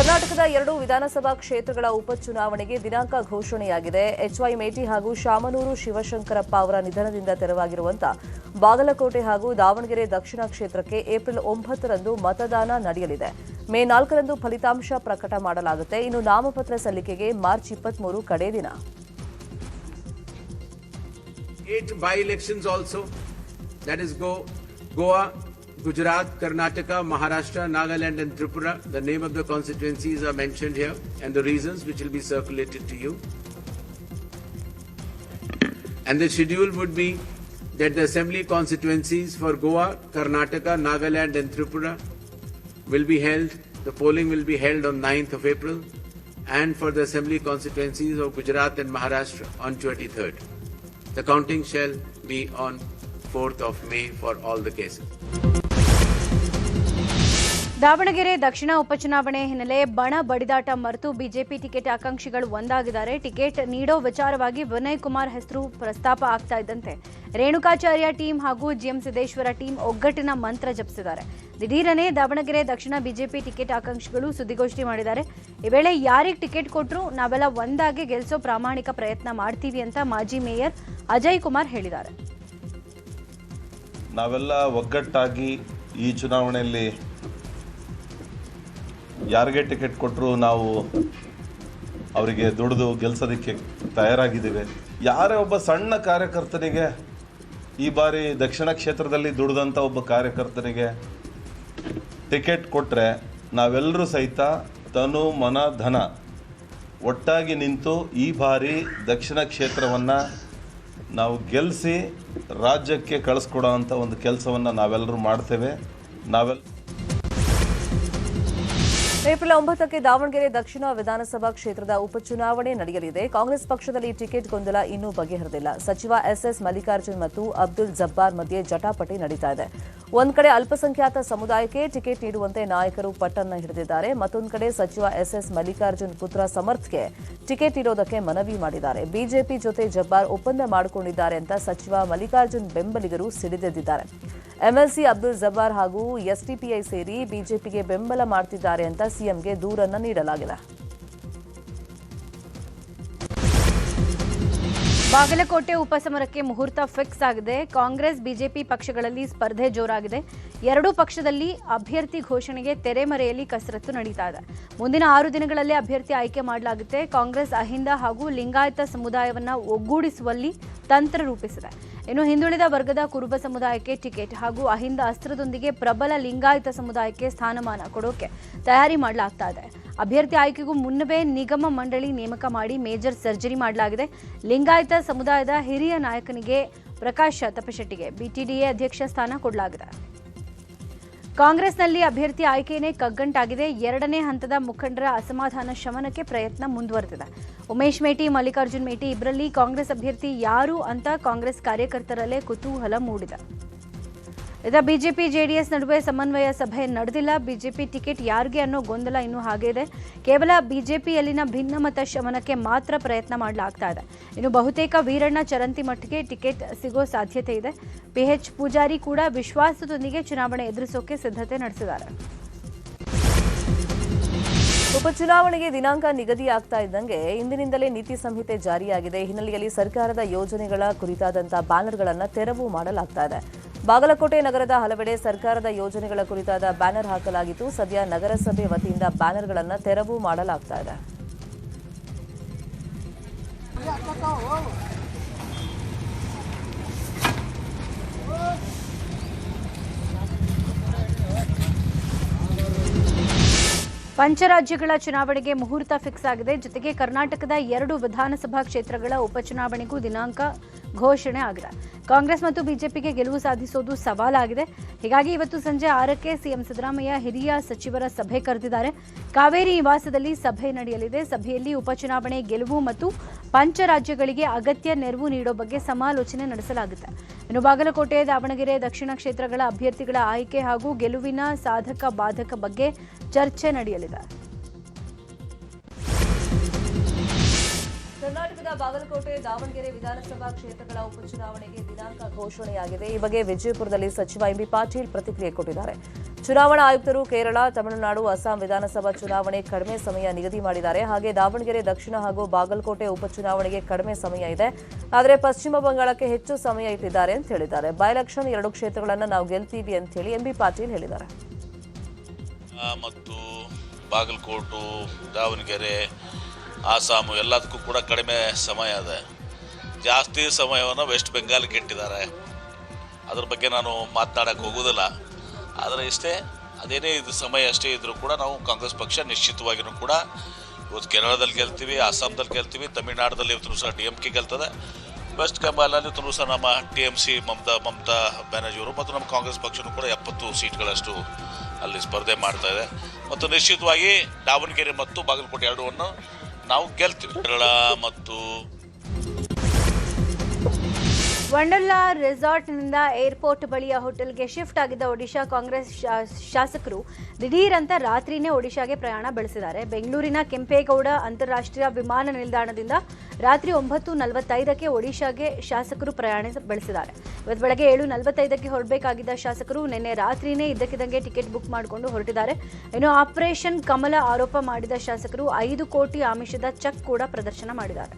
ಕರ್ನಾಟಕದ 2 ವಿಧಾನಸಭಾ ಕ್ಷೇತ್ರಗಳ ಉಪಚುನಾವಣೆಗೆ ದಿನಾಂಕ ಘೋಷಣೆಯಾಗಿದೆ. ಎಚ್ವೈ ಮೇಟಿ ಹಾಗೂ ಶಾಮನೂರು ಶಿವಶಂಕರಪ್ಪ ಅವರ ನಿಧನದಿಂದ ತೆರವಾಗಿರುವಂತಹ ಬಾಗಲಕೋಟೆ ಹಾಗೂ ದಾವಣಗೆರೆ ದಕ್ಷಿಣ ಕ್ಷೇತ್ರಕ್ಕೆ ಏಪ್ರಿಲ್ 9ರಂದು ಮತದಾನ ನಡೆಯಲಿದೆ. ಮೇ 4ರಂದು ಫಲಿತಾಂಶ ಪ್ರಕಟ ಮಾಡಲಾಗುತ್ತೆ. ಇನ್ನು ನಾಮಪತ್ರ ಸಲ್ಲಿಕೆಗೆ ಮಾರ್ಚ್ 23 ಕಡೇ ದಿನ. 8 by-elections also, that is Goa, Gujarat, Karnataka, Maharashtra, Nagaland and Tripura. The name of the constituencies are mentioned here and the reasons which will be circulated to you. And the schedule would be that the assembly constituencies for Goa, Karnataka, Nagaland and Tripura will be held. The polling will be held on 9th of April, and for the assembly constituencies of Gujarat and Maharashtra on 23rd. The counting shall be on 4th of May for all the cases. Davanagere ದಕ್ಷಿಣ ಉಪಚುನಾವಣೆ ಹಿನ್ನೆಲೆ ಬಣ ಬಡಿದಾಟ ಮರೆತು BJP ticket ಆಕಾಂಕ್ಷಿಗಳು ಒಂದಾಗಿದ್ದಾರೆ. Ticket ನೀಡೋ ವಿಚಾರವಾಗಿ ವಿನಯ್ ಕುಮಾರ್ ಹೆಸರು ಪ್ರಸ್ತಾಪ ಆಗ್ತಾ ಇದ್ದಂತೆ ರೇಣುಕಾಚಾರ್ಯ ಟೀಮ್ ಹಾಗೂ ಜಿಎಂ ಸಿದ್ದೇಶ್ವರ ಟೀಮ್ ಒಗ್ಗಟ್ಟಿನ ಮಂತ್ರ ಜಪಿಸಿದ್ದಾರೆ. ದಿಢೀರನೇ ದಾವಣಗೆರೆ ದಕ್ಷಿಣ ಬಿಜೆಪಿ ಟಿಕೆಟ್ ಆಕಾಂಕ್ಷಿಗಳು ಸುದ್ದಿಗೋಷ್ಠಿ ಮಾಡಿದ್ದಾರೆ. ಈ ವೇಳೆ ಯಾರಿಗೆ ಟಿಕೆಟ್ ಕೊಟ್ಟರು ನಾವೆಲ್ಲ ಒಂದಾಗಿ ಗೆಲ್ಲಿಸೋ ಪ್ರಾಮಾಣಿಕ ಪ್ರಯತ್ನ ಮಾಡ್ತೀವಿ ಅಂತ ಮಾಜಿ ಮೇಯರ್ ಅಜಯ್ ಕುಮಾರ್ ಹೇಳಿದ್ದಾರೆ. ನಾವೆಲ್ಲ ಒಗ್ಗಟ್ಟಾಗಿ ಈ ಚುನಾವಣೆಯಲ್ಲಿ ಯಾರಿಗೆ ಟಿಕೆಟ್ ಕೊಟ್ಟರು ನಾವು ಅವರಿಗೆ ದುಡಿದು ಗೆಲ್ಸೋದಕ್ಕೆ ತಯಾರಾಗಿದ್ದೇವೆ. ಯಾರೇ ಒಬ್ಬ ಸಣ್ಣ ಕಾರ್ಯಕರ್ತನಿಗೆ ಈ ಬಾರಿ ದಕ್ಷಿಣ ಕ್ಷೇತ್ರದಲ್ಲಿ ದುಡಿದಂಥ ಒಬ್ಬ ಕಾರ್ಯಕರ್ತನಿಗೆ ಟಿಕೆಟ್ ಕೊಟ್ಟರೆ ನಾವೆಲ್ಲರೂ ಸಹಿತ ತನು ಮನ ಧನ ಒಟ್ಟಾಗಿ ನಿಂತು ಈ ಬಾರಿ ದಕ್ಷಿಣ ಕ್ಷೇತ್ರವನ್ನು ನಾವು ಗೆಲ್ಲಿಸಿ ರಾಜ್ಯಕ್ಕೆ ಕಳಿಸ್ಕೊಡೋ ಅಂಥ ಒಂದು ಕೆಲಸವನ್ನು ನಾವೆಲ್ಲರೂ ಮಾಡ್ತೇವೆ. ಏಪ್ರಿಲ್ 9ಕ್ಕೆ ದಾವಣಗೆರೆ ದಕ್ಷಿಣ ವಿಧಾನಸಭಾ ಕ್ಷೇತ್ರದ ಉಪಚುನಾವಣೆ ನಡೆಯಲಿದೆ. ಕಾಂಗ್ರೆಸ್ ಪಕ್ಷದಲ್ಲಿ ಟಿಕೆಟ್ ಗೊಂದಲ ಇನ್ನೂ ಬಗೆಹರಿದಿಲ್ಲ. ಸಚಿವ ಎಸ್ಎಸ್ ಮಲ್ಲಿಕಾರ್ಜುನ್ ಮತ್ತು ಅಬ್ದುಲ್ ಜಬ್ಬಾರ್ ಮಧ್ಯೆ ಜಟಾಪಟಿ ನಡೀತಾ ಇದೆ. ಒಂದ್ ಕಡೆ ಅಲ್ಪಸಂಖ್ಯಾತ ಸಮುದಾಯಕ್ಕೆ ಟಿಕೆಟ್ ನೀಡುವಂತೆ ನಾಯಕರು ಪಟ್ಟನ್ನ ಹಿಡಿದಿದ್ದಾರೆ. ಮತ್ತೊಂದು ಕಡೆ ಸಚಿವ ಎಸ್ಎಸ್ ಮಲ್ಲಿಕಾರ್ಜುನ್ ಪುತ್ರ ಸಮರ್ಥ್ಗೆ ಟಿಕೆಟ್ ನೀಡೋದಕ್ಕೆ ಮನವಿ ಮಾಡಿದ್ದಾರೆ. ಬಿಜೆಪಿ ಜೊತೆ ಜಬ್ಬಾರ್ ಒಪ್ಪಂದ ಮಾಡಿಕೊಂಡಿದ್ದಾರೆ ಅಂತ ಸಚಿವ ಮಲ್ಲಿಕಾರ್ಜುನ್ ಬೆಂಬಲಿಗರು ಸಿಡಿದೆದ್ದಿದ್ದಾರೆ. ಎಂಎಲ್ಸಿ ಅಬ್ದುಲ್ ಜಬ್ಬಾರ್ ಹಾಗೂ ಎಸ್ಡಿಪಿಐ ಸೇರಿ ಬಿಜೆಪಿಗೆ ಬೆಂಬಲ ಮಾಡ್ತಿದ್ದಾರೆ ಅಂತ ಸಿಎಂಗೆ ದೂರನ್ನ ನೀಡಲಾಗಿದೆ. ಬಾಗಲಕೋಟೆ ಉಪಸಮರಕ್ಕೆ ಮುಹೂರ್ತ ಫಿಕ್ಸ್ ಆಗಿದೆ. ಕಾಂಗ್ರೆಸ್ ಬಿಜೆಪಿ ಪಕ್ಷಗಳಲ್ಲಿ ಸ್ಪರ್ಧೆ ಜೋರಾಗಿದೆ. ಎರಡೂ ಪಕ್ಷದಲ್ಲಿ ಅಭ್ಯರ್ಥಿ ಘೋಷಣೆಗೆ ತೆರೆಮರೆಯಲ್ಲಿ ಕಸರತ್ತು ನಡೀತಾ ಇದೆ. ಮುಂದಿನ 6 ದಿನಗಳಲ್ಲಿ ಅಭ್ಯರ್ಥಿ ಆಯ್ಕೆ ಮಾಡಲಾಗುತ್ತೆ. ಕಾಂಗ್ರೆಸ್ ಅಹಿಂದ ಹಾಗೂ ಲಿಂಗಾಯತ ಸಮುದಾಯವನ್ನು ಒಗ್ಗೂಡಿಸುವಲ್ಲಿ ತಂತ್ರ ರೂಪಿಸಿದೆ. ಇನ್ನು ಹಿಂದುಳಿದ ವರ್ಗದ ಕುರುಬ ಸಮುದಾಯಕ್ಕೆ ಟಿಕೆಟ್ ಹಾಗೂ ಅಹಿಂದ ಅಸ್ತ್ರದೊಂದಿಗೆ ಪ್ರಬಲ ಲಿಂಗಾಯತ ಸಮುದಾಯಕ್ಕೆ ಸ್ಥಾನಮಾನ ಕೊಡೋಕೆ ತಯಾರಿ ಮಾಡಲಾಗ್ತಾ ಇದೆ. ಅಭ್ಯರ್ಥಿ ಆಯ್ಕೆಗೂ ಮುನ್ನವೇ ನಿಗಮ ಮಂಡಳಿ ನೇಮಕ ಮಾಡಿ ಮೇಜರ್ ಸರ್ಜರಿ ಮಾಡಲಾಗಿದೆ. ಲಿಂಗಾಯತ ಸಮುದಾಯದ ಹಿರಿಯ ನಾಯಕನಿಗೆ ಪ್ರಕಾಶ್ ತಪಶೆಟ್ಟಿಗೆ ಬಿಟಿಡಿಎ ಅಧ್ಯಕ್ಷ ಸ್ಥಾನ ಕೊಡಲಾಗಿದೆ. ಕಾಂಗ್ರೆಸ್ನಲ್ಲಿ ಅಭ್ಯರ್ಥಿ ಆಯ್ಕೆಯೇ ಕಗ್ಗಂಟಾಗಿದೆ. 2ನೇ ಹಂತದ ಮುಖಂಡರ ಅಸಮಾಧಾನ ಶಮನಕ್ಕೆ ಪ್ರಯತ್ನ ಮುಂದುವರೆದಿದೆ. ಉಮೇಶ್ ಮೇಟಿ, ಮಲ್ಲಿಕಾರ್ಜುನ್ ಮೇಟಿ ಇಬ್ಬರಲ್ಲಿ ಕಾಂಗ್ರೆಸ್ ಅಭ್ಯರ್ಥಿ ಯಾರು ಅಂತ ಕಾಂಗ್ರೆಸ್ ಕಾರ್ಯಕರ್ತರಲ್ಲೇ ಕುತೂಹಲ ಮೂಡಿದೆ. ಬಿಜೆಪಿ ಜೆಡಿಎಸ್ ನಡುವೆ ಸಮನ್ವಯ ಸಭೆ ನಡೆದಿಲ್ಲ. ಬಿಜೆಪಿ ಟಿಕೆಟ್ ಯಾರಿಗೆ ಅನ್ನೋ ಗೊಂದಲ ಇನ್ನೂ ಹಾಗೆ ಇದೆ. ಕೇವಲ ಬಿಜೆಪಿಯಲ್ಲಿನ ಭಿನ್ನಮತ ಶಮನಕ್ಕೆ ಮಾತ್ರ ಪ್ರಯತ್ನ ಮಾಡಲಾಗ್ತಾ ಇದೆ. ಇನ್ನು ಬಹುತೇಕ ವೀರಣ್ಣ ಚರಂತಿಮಠ್ಗೆ ಟಿಕೆಟ್ ಸಿಗೋ ಸಾಧ್ಯತೆ ಇದೆ. ಪಿಎಚ್ ಪೂಜಾರಿ ಕೂಡ ವಿಶ್ವಾಸದೊಂದಿಗೆ ಚುನಾವಣೆ ಎದುರಿಸೋಕೆ ಸಿದ್ಧತೆ ನಡೆಸಿದ್ದಾರೆ. ಉಪಚುನಾವಣೆಗೆ ದಿನಾಂಕ ನಿಗದಿಯಾಗ್ತಾ ಇದ್ದಂಗೆ ಇಂದಿನಿಂದಲೇ ನೀತಿ ಸಂಹಿತೆ ಜಾರಿಯಾಗಿದೆ. ಹಿನ್ನೆಲೆಯಲ್ಲಿ ಸರ್ಕಾರದ ಯೋಜನೆಗಳ ಕುರಿತಾದಂತಹ ಬ್ಯಾನರ್ಗಳನ್ನು ತೆರವು ಮಾಡಲಾಗ್ತಾ ಇದೆ. ಬಾಗಲಕೋಟೆ ನಗರದ ಹಲವೆಡೆ ಸರ್ಕಾರದ ಯೋಜನೆಗಳ ಕುರಿತಾದ ಬ್ಯಾನರ್ ಹಾಕಲಾಗಿತ್ತು. ಸದ್ಯ ನಗರಸಭೆ ವತಿಯಿಂದ ಬ್ಯಾನರ್ಗಳನ್ನು ತೆರವು ಮಾಡಲಾಗ್ತಾ ಇದೆ. ಪಂಚರಾಜ್ಯಗಳ ಚುನಾವಣೆಗೆ ಮುಹೂರ್ತ ಫಿಕ್ಸ್ ಆಗಿದೆ. ಜೊತೆಗೆ ಕರ್ನಾಟಕದ 2 ವಿಧಾನಸಭಾ ಕ್ಷೇತ್ರಗಳ ಉಪಚುನಾವಣೆಗೂ ದಿನಾಂಕ ಘೋಷಣೆ ಆಗಿದೆ. ಕಾಂಗ್ರೆಸ್ ಮತ್ತು ಬಿಜೆಪಿಗೆ ಗೆಲುವು ಸಾಧಿಸೋದು ಸವಾಲಾಗಿದೆ. ಹೀಗಾಗಿ ಇವತ್ತು ಸಂಜೆ 6ಕ್ಕೆ ಸಿಎಂ ಸಿದ್ದರಾಮಯ್ಯ ಹಿರಿಯ ಸಚಿವರ ಸಭೆ ಕರೆದಿದ್ದಾರೆ. ಕಾವೇರಿ ನಿವಾಸದಲ್ಲಿ ಸಭೆ ನಡೆಯಲಿದೆ. ಸಭೆಯಲ್ಲಿ ಉಪಚುನಾವಣೆ ಗೆಲುವು ಮತ್ತು ಪಂಚರಾಜ್ಯಗಳಿಗೆ ಅಗತ್ಯ ನೆರವು ನೀಡೋ ಬಗ್ಗೆ ಸಮಾಲೋಚನೆ ನಡೆಸಲಾಗುತ್ತೆ. ಇನ್ನು ಬಾಗಲಕೋಟೆ, ದಾವಣಗೆರೆ ದಕ್ಷಿಣ ಕ್ಷೇತ್ರಗಳ ಅಭ್ಯರ್ಥಿಗಳ ಆಯ್ಕೆ ಹಾಗೂ ಗೆಲುವಿನ ಸಾಧಕ ಬಾಧಕ ಬಗ್ಗೆ ಚರ್ಚೆ ನಡೆಯಲಿದೆ. ಕರ್ನಾಟಕದ ಬಾಗಲಕೋಟೆ, ದಾವಣಗೆರೆ ವಿಧಾನಸಭಾ ಕ್ಷೇತ್ರಗಳ ಉಪಚುನಾವಣೆಗೆ ದಿನಾಂಕ ಘೋಷಣೆಯಾಗಿದೆ. ಈ ಬಗ್ಗೆ ವಿಜಯಪುರದಲ್ಲಿ ಸಚಿವ ಎಂಬಿ ಪಾಟೀಲ್ ಪ್ರತಿಕ್ರಿಯೆ ಕೊಟ್ಟಿದ್ದಾರೆ. ಚುನಾವಣಾ ಆಯುಕ್ತರು ಕೇರಳ, ತಮಿಳುನಾಡು, ಅಸ್ಸಾಂ ವಿಧಾನಸಭಾ ಚುನಾವಣೆ ಕಡಿಮೆ ಸಮಯ ನಿಗದಿ ಮಾಡಿದ್ದಾರೆ. ಹಾಗೆ ದಾವಣಗೆರೆ ದಕ್ಷಿಣ ಹಾಗೂ ಬಾಗಲಕೋಟೆ ಉಪಚುನಾವಣೆಗೆ ಕಡಿಮೆ ಸಮಯ ಇದೆ. ಆದರೆ ಪಶ್ಚಿಮ ಬಂಗಾಳಕ್ಕೆ ಹೆಚ್ಚು ಸಮಯ ಇಟ್ಟಿದ್ದಾರೆ ಅಂತ ಹೇಳಿದ್ದಾರೆ. ಬೈ ಎಲೆಕ್ಷನ್ 2 ಕ್ಷೇತ್ರಗಳನ್ನು ನಾವು ಗೆಲ್ತೀವಿ ಅಂತ ಹೇಳಿ ಎಂಬಿ ಪಾಟೀಲ್ ಹೇಳಿದ್ದಾರೆ. ಮತ್ತು ಬಾಗಲಕೋಟು, ದಾವಣಗೆರೆ, ಆಸಾಮು ಎಲ್ಲದಕ್ಕೂ ಕೂಡ ಕಡಿಮೆ ಸಮಯ ಇದೆ. ಜಾಸ್ತಿ ಸಮಯವನ್ನು ವೆಸ್ಟ್ ಬೆಂಗಾಲ್ಗೆ ಇಟ್ಟಿದ್ದಾರೆ. ಅದ್ರ ಬಗ್ಗೆ ನಾನು ಮಾತನಾಡೋಕ್ಕೆ ಹೋಗೋದಿಲ್ಲ. ಆದರೆ ಇಷ್ಟೇ, ಅದೇನೇ ಇದು ಸಮಯ ಅಷ್ಟೇ ಇದ್ದರೂ ಕೂಡ ನಾವು ಕಾಂಗ್ರೆಸ್ ಪಕ್ಷ ನಿಶ್ಚಿತವಾಗಿಯೂ ಕೂಡ ಇವತ್ತು ಕೇರಳದಲ್ಲಿ ಗೆಲ್ತೀವಿ, ಅಸ್ಸಾಂದಲ್ಲಿ ಗೆಲ್ತೀವಿ, ತಮಿಳುನಾಡಲ್ಲಿ ಇವತ್ತು ಸಹ DMK ಗೆಲ್ತದೆ, ವೆಸ್ಟ್ ಬೆಂಗಾಲಲ್ಲಿ ಇವತ್ತು ಸಹ ನಮ್ಮ TMC ಮಮತಾ ಬ್ಯಾನರ್ಜಿಯವರು ಮತ್ತು ನಮ್ಮ ಕಾಂಗ್ರೆಸ್ ಪಕ್ಷನೂ ಕೂಡ 70 ಸೀಟ್ಗಳಷ್ಟು ಅಲ್ಲಿ ಸ್ಪರ್ಧೆ ಮಾಡ್ತಾ ಇದೆ. ಮತ್ತು ನಿಶ್ಚಿತವಾಗಿ ದಾವಣಗೆರೆ ಮತ್ತು ಬಾಗಲಕೋಟೆ ಎರಡನ್ನು ನಾವು ಗೆಲ್ತೀವಿ. ಕೇರಳ ಮತ್ತು ವಂಡರ್ಲಾ ರೆಸಾರ್ಟ್ನಿಂದ ಏರ್ಪೋರ್ಟ್ ಬಳಿಯ ಹೋಟೆಲ್ಗೆ ಶಿಫ್ಟ್ ಆಗಿದ್ದ ಒಡಿಶಾ ಕಾಂಗ್ರೆಸ್ ಶಾಸಕರು ದಿಢೀರಂತ ರಾತ್ರಿನೇ ಒಡಿಶಾಗೆ ಪ್ರಯಾಣ ಬೆಳೆಸಿದ್ದಾರೆ. ಬೆಂಗಳೂರಿನ ಕೆಂಪೇಗೌಡ ಅಂತಾರಾಷ್ಟ್ರೀಯ ವಿಮಾನ ನಿಲ್ದಾಣದಿಂದ ರಾತ್ರಿ 9:45ಕ್ಕೆ ಒಡಿಶಾಗೆ ಶಾಸಕರು ಪ್ರಯಾಣ ಬೆಳೆಸಿದ್ದಾರೆ. ಇವತ್ತು ಬೆಳಗ್ಗೆ 7:45ಕ್ಕೆ ಹೊರಡಬೇಕಾಗಿದ್ದ ಶಾಸಕರು ನಿನ್ನೆ ರಾತ್ರಿನೇ ಇದ್ದಕ್ಕಿದ್ದಂಗೆ ಟಿಕೆಟ್ ಬುಕ್ ಮಾಡಿಕೊಂಡು ಹೊರಟಿದ್ದಾರೆ. ಇನ್ನು ಆಪರೇಷನ್ ಕಮಲ ಆರೋಪ ಮಾಡಿದ ಶಾಸಕರು 5 ಕೋಟಿ ಆಮಿಷದ ಚೆಕ್ ಕೂಡ ಪ್ರದರ್ಶನ ಮಾಡಿದ್ದಾರೆ.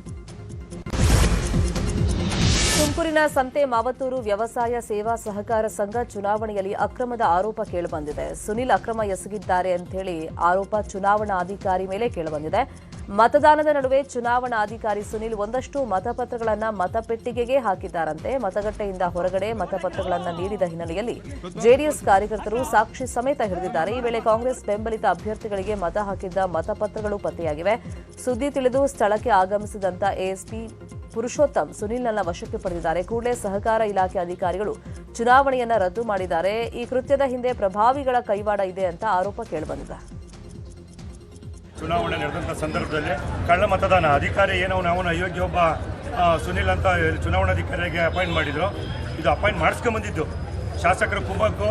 ತುಮಕೂರಿನ ಸಂತೆ ಮಾವತ್ತೂರು ವ್ಯವಸಾಯ ಸೇವಾ ಸಹಕಾರ ಸಂಘ ಚುನಾವಣೆಯಲ್ಲಿ ಅಕ್ರಮದ ಆರೋಪ ಕೇಳಿಬಂದಿದೆ. ಸುನಿಲ್ ಅಕ್ರಮ ಎಸಗಿದ್ದಾರೆ ಅಂತ ಹೇಳಿ ಆರೋಪ ಚುನಾವಣಾಧಿಕಾರಿ ಮೇಲೆ ಕೇಳಿಬಂದಿದೆ. ಮತದಾನದ ನಡುವೆ ಚುನಾವಣಾಧಿಕಾರಿ ಸುನಿಲ್ ಒಂದಷ್ಟು ಮತಪತ್ರಗಳನ್ನು ಮತಪೆಟ್ಟಿಗೆಗೆ ಹಾಕಿದ್ದಾರಂತೆ. ಮತಗಟ್ಟೆಯಿಂದ ಹೊರಗಡೆ ಮತಪತ್ರಗಳನ್ನು ನೀಡಿದ ಹಿನ್ನೆಲೆಯಲ್ಲಿ ಜೆಡಿಎಸ್ ಕಾರ್ಯಕರ್ತರು ಸಾಕ್ಷಿ ಸಮೇತ ಹಿಡಿದಿದ್ದಾರೆ. ಈ ವೇಳೆ ಕಾಂಗ್ರೆಸ್ ಬೆಂಬಲಿತ ಅಭ್ಯರ್ಥಿಗಳಿಗೆ ಮತ ಹಾಕಿದ್ದ ಮತಪತ್ರಗಳು ಪತ್ತೆಯಾಗಿವೆ. ಸುದ್ದಿ ತಿಳಿದು ಸ್ಥಳಕ್ಕೆ ಆಗಮಿಸಿದಂತ ಎಎಸ್ಪಿ ಪುರುಷೋತ್ತಮ್ ಸುನಿಲ್ನನ್ನ ವಶಕ್ಕೆ ಪಡೆದಿದ್ದಾರೆ. ಕೂಡಲೇ ಸಹಕಾರ ಇಲಾಖೆ ಅಧಿಕಾರಿಗಳು ಚುನಾವಣೆಯನ್ನ ರದ್ದು ಮಾಡಿದ್ದಾರೆ. ಈ ಕೃತ್ಯದ ಹಿಂದೆ ಪ್ರಭಾವಿಗಳ ಕೈವಾಡ ಇದೆ ಅಂತ ಆರೋಪ ಕೇಳಿಬಂದಿದೆ. ಚುನಾವಣೆ ನಡೆದಂಥ ಸಂದರ್ಭದಲ್ಲಿ ಕಳ್ಳ ಮತದಾನ ಅಧಿಕಾರಿ ಏನೋ ಅವನ ಅಯೋಗ್ಯ ಒಬ್ಬ ಸುನಿಲ್ ಅಂತ ಚುನಾವಣಾಧಿಕಾರಿಗೆ ಅಪಾಯಿಂಟ್ ಮಾಡಿದ್ರು. ಇದು ಅಪಾಯಿಂಟ್ ಮಾಡಿಸ್ಕೊಂಬಂದಿದ್ದು ಶಾಸಕರ ಕುಮ್ಮಕ್ಕು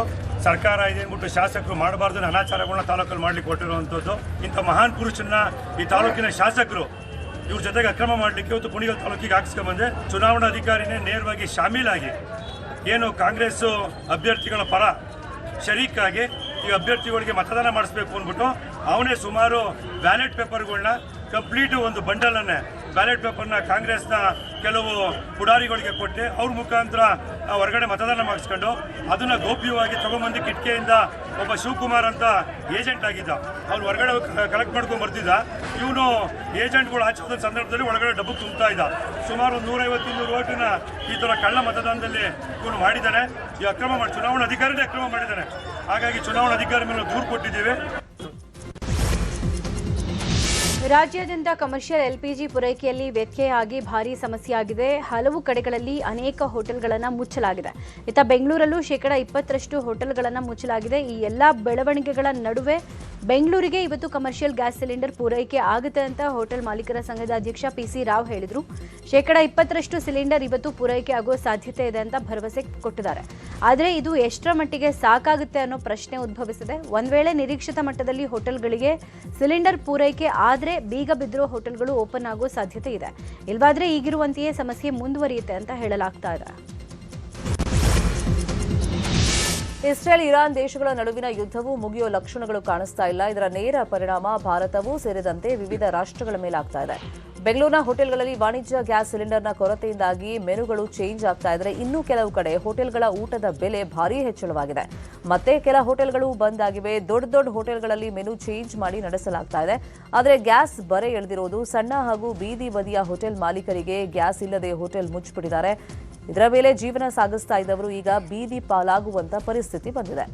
ಸರ್ಕಾರ ಇದೆ ಅಂದ್ಬಿಟ್ಟು ಶಾಸಕರು ಮಾಡಬಾರ್ದು ಅನಾಚಾರಗಳನ್ನ ತಾಲೂಕಲ್ಲಿ ಮಾಡ್ಲಿಕ್ಕೆ ಕೊಟ್ಟಿರುವಂಥದ್ದು. ಇಂಥ ಮಹಾನ್ ಪುರುಷನ್ನ ಈ ತಾಲೂಕಿನ ಶಾಸಕರು ಇವ್ರ ಜೊತೆಗೆ ಅಕ್ರಮ ಮಾಡಲಿಕ್ಕೆ ಇವತ್ತು ಕುಣಿಗಲ್ ತಾಲೂಕಿಗೆ ಹಾಕಿಸ್ಕೊಂಬಂದೆ. ಚುನಾವಣಾಧಿಕಾರಿನೇ ನೇರವಾಗಿ ಶಾಮೀಲಾಗಿ ಏನು ಕಾಂಗ್ರೆಸ್ ಅಭ್ಯರ್ಥಿಗಳ ಪರ ಶರೀಕಾಗಿ ಈ ಅಭ್ಯರ್ಥಿಗಳಿಗೆ ಮತದಾನ ಮಾಡಿಸ್ಬೇಕು ಅಂದ್ಬಿಟ್ಟು ಅವನೇ ಸುಮಾರು ಬ್ಯಾಲೆಟ್ ಪೇಪರ್ಗಳನ್ನ ಕಂಪ್ಲೀಟ್ ಒಂದು ಬಂಡಲನ್ನೇ ಬ್ಯಾಲೆಟ್ ಪೇಪರ್ನ ಕಾಂಗ್ರೆಸ್ನ ಕೆಲವು ಪುಡಾರಿಗಳಿಗೆ ಕೊಟ್ಟು ಅವ್ರ ಮುಖಾಂತರ ಹೊರಗಡೆ ಮತದಾನ ಮಾಡಿಸ್ಕೊಂಡು ಅದನ್ನು ಗೌಪ್ಯವಾಗಿ ತಗೊಂಬಂದು ಕಿಟಕಿಯಿಂದ ಒಬ್ಬ ಶಿವಕುಮಾರ್ ಅಂತ ಏಜೆಂಟ್ ಆಗಿದ್ದ ಅವ್ನು ಹೊರಗಡೆ ಕಲೆಕ್ಟ್ ಮಾಡ್ಕೊಂಡು ಬರ್ತಿದ್ದ. ಇವನು ಏಜೆಂಟ್ಗಳು ಆಚರಿಸಿದ ಸಂದರ್ಭದಲ್ಲಿ ಒಳಗಡೆ ಡಬ್ಬು ತುಂಬ್ತಾ ಇದ್ದ. ಸುಮಾರು 150-200 ಓಟಿನ ಈ ಥರ ಕಳ್ಳ ಮತದಾನದಲ್ಲಿ ಇವನು ಮಾಡಿದ್ದಾನೆ. ಈ ಅಕ್ರಮ ಮಾಡಿ ಚುನಾವಣಾಧಿಕಾರಿನೇ ಅಕ್ರಮ ಮಾಡಿದ್ದಾನೆ. ಹಾಗಾಗಿ ಚುನಾವಣಾಧಿಕಾರಿ ಮೇಲೆ ದೂರು ಕೊಟ್ಟಿದ್ದೇವೆ. ರಾಜ್ಯಾದ್ಯಂತ ಕಮರ್ಷಿಯಲ್ LPG ಪೂರೈಕೆಯಲ್ಲಿ ವ್ಯತ್ಯಯ ಆಗಿ ಭಾರೀ ಸಮಸ್ಯೆಯಾಗಿದೆ. ಹಲವು ಕಡೆಗಳಲ್ಲಿ ಅನೇಕ ಹೋಟೆಲ್ಗಳನ್ನು ಮುಚ್ಚಲಾಗಿದೆ. ಇತ್ತ ಬೆಂಗಳೂರಲ್ಲೂ 20% ಹೋಟೆಲ್ಗಳನ್ನು ಮುಚ್ಚಲಾಗಿದೆ. ಈ ಎಲ್ಲ ಬೆಳವಣಿಗೆಗಳ ನಡುವೆ ಬೆಂಗಳೂರಿಗೆ ಇವತ್ತು ಕಮರ್ಷಿಯಲ್ ಗ್ಯಾಸ್ ಸಿಲಿಂಡರ್ ಪೂರೈಕೆ ಆಗುತ್ತೆ ಅಂತ ಹೋಟೆಲ್ ಮಾಲೀಕರ ಸಂಘದ ಅಧ್ಯಕ್ಷ PC ರಾವ್ ಹೇಳಿದರು. 20% ಸಿಲಿಂಡರ್ ಇವತ್ತು ಪೂರೈಕೆ ಆಗೋ ಸಾಧ್ಯತೆ ಇದೆ ಅಂತ ಭರವಸೆ ಕೊಟ್ಟಿದ್ದಾರೆ. ಆದರೆ ಇದು ಎಷ್ಟರ ಮಟ್ಟಿಗೆ ಸಾಕಾಗುತ್ತೆ ಅನ್ನೋ ಪ್ರಶ್ನೆ ಉದ್ಭವಿಸಿದೆ. ಒಂದ್ ವೇಳೆ ನಿರೀಕ್ಷಿತ ಮಟ್ಟದಲ್ಲಿ ಹೋಟೆಲ್ಗಳಿಗೆ ಸಿಲಿಂಡರ್ ಪೂರೈಕೆ ಆದರೆ ಬೀಗ ಬಿದ್ದಿರೋ ಹೋಟೆಲ್ಗಳು ಓಪನ್ ಆಗೋ ಸಾಧ್ಯತೆ ಇದೆ. ಇಲ್ವಾದ್ರೆ ಈಗಿರುವಂತೆಯೇ ಸಮಸ್ಯೆ ಮುಂದುವರಿಯುತ್ತೆ ಅಂತ ಹೇಳಲಾಗ್ತಾ ಇದೆ. ಇಸ್ರೇಲ್ ಇರಾನ್ ದೇಶಗಳ ನಡುವಿನ ಯುದ್ಧವು ಮುಗಿಯೋ ಲಕ್ಷಣಗಳು ಕಾಣಿಸ್ತಾ ಇಲ್ಲ. ಇದರ ನೇರ ಪರಿಣಾಮ ಭಾರತವೂ ಸೇರಿದಂತೆ ವಿವಿಧ ರಾಷ್ಟ್ರಗಳ ಮೇಲಾಗ್ತಾ ಇದೆ. ಬೆಂಗಳೂರಿನ ಹೋಟೆಲ್ಗಳಲ್ಲಿ ವಾಣಿಜ್ಯ ಗ್ಯಾಸ್ ಸಿಲಿಂಡರ್ನ ಕೊರತೆಯಿಂದಾಗಿ ಮೆನುಗಳು ಚೇಂಜ್ ಆಗ್ತಾ ಇದ್ರೆ ಇನ್ನೂ ಕೆಲವು ಕಡೆ ಹೋಟೆಲ್ಗಳ ಊಟದ ಬೆಲೆ ಭಾರೀ ಹೆಚ್ಚಳವಾಗಿದೆ. ಮತ್ತೆ ಕೆಲ ಹೋಟೆಲ್ಗಳು ಬಂದ್ ಆಗಿವೆ. ದೊಡ್ಡ ಹೋಟೆಲ್ಗಳಲ್ಲಿ ಮೆನು ಚೇಂಜ್ ಮಾಡಿ ನಡೆಸಲಾಗ್ತಾ ಇದೆ. ಆದರೆ ಗ್ಯಾಸ್ ಬರೆ ಎಳೆದಿರೋದು ಸಣ್ಣ ಹಾಗೂ ಬೀದಿ ಬದಿಯ ಹೋಟೆಲ್ ಮಾಲೀಕರಿಗೆ ಗ್ಯಾಸ್ ಇಲ್ಲದೆ ಹೋಟೆಲ್ ಮುಚ್ಚಿಬಿಟ್ಟಿದ್ದಾರೆ. ಇದರ ಮೇಲೆ ಜೀವನ ಸಾಗಿಸ್ತಾ ಇದ್ದವರು ಈಗ ಬೀದಿ ಪಾಲಾಗುವಂತ ಪರಿಸ್ಥಿತಿ ಬಂದಿದೆ.